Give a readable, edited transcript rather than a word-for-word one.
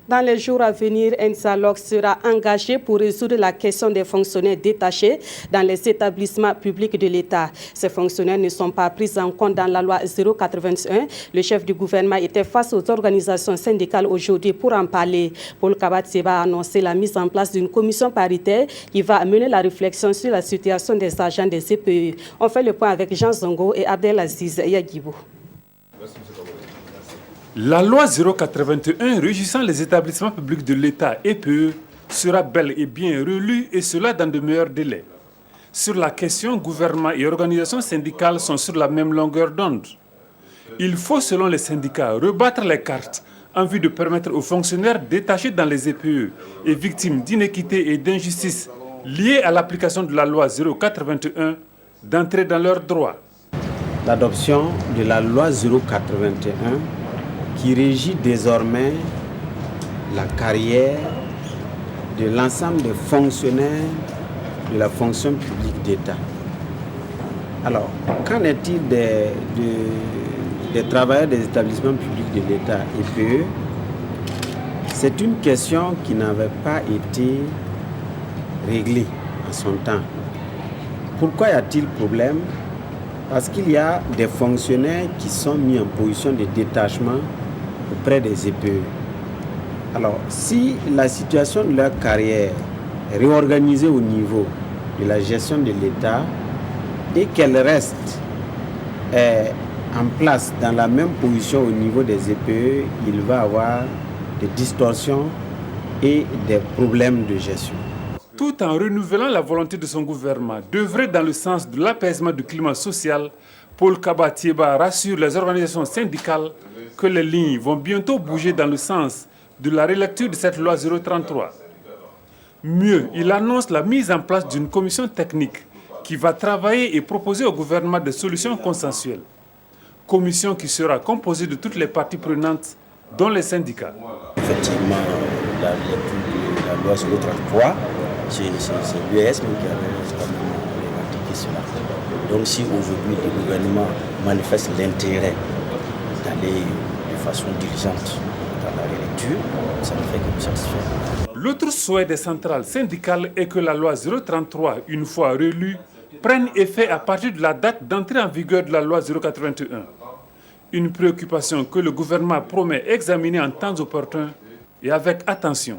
Dans les jours à venir, un dialogue sera engagé pour résoudre la question des fonctionnaires détachés dans les établissements publics de l'État. Ces fonctionnaires ne sont pas pris en compte dans la loi 081. Le chef du gouvernement était face aux organisations syndicales aujourd'hui pour en parler. Paul Kabatieba a annoncé la mise en place d'une commission paritaire qui va mener la réflexion sur la situation des agents des EPE. On fait le point avec Jean Zongo et Abdelaziz Yagibou. La loi 081 régissant les établissements publics de l'État EPE sera bel et bien relue et cela dans de meilleurs délais. Sur la question, gouvernement et organisations syndicales sont sur la même longueur d'onde. Il faut, selon les syndicats, rebattre les cartes en vue de permettre aux fonctionnaires détachés dans les EPE et victimes d'inéquité et d'injustice liées à l'application de la loi 081 d'entrer dans leurs droits. L'adoption de la loi 081 qui régit désormais la carrière de l'ensemble des fonctionnaires de la fonction publique d'État. Alors, qu'en est-il des travailleurs des établissements publics de l'État, EPE? C'est une question qui n'avait pas été réglée en son temps. Pourquoi y a-t-il problème? Parce qu'il y a des fonctionnaires qui sont mis en position de détachement auprès des EPE. Alors, si la situation de leur carrière est réorganisée au niveau de la gestion de l'État et qu'elle reste en place dans la même position au niveau des EPE, il va y avoir des distorsions et des problèmes de gestion. Tout en renouvelant la volonté de son gouvernement d'œuvrer dans le sens de l'apaisement du climat social, Paul Kabatieba rassure les organisations syndicales que les lignes vont bientôt bouger dans le sens de la relecture de cette loi 033. Mieux, il annonce la mise en place d'une commission technique qui va travailler et proposer au gouvernement des solutions consensuelles. Commission qui sera composée de toutes les parties prenantes, dont les syndicats. Effectivement, la lecture de la loi 033, c'est l'UES qui avait revendiqué cela. Donc si aujourd'hui le gouvernement manifeste l'intérêt d'aller de façon diligente dans la relecture, ça ne fait que nous satisfaire. L'autre souhait des centrales syndicales est que la loi 033, une fois relue, prenne effet à partir de la date d'entrée en vigueur de la loi 081. Une préoccupation que le gouvernement promet examiner en temps opportun et avec attention.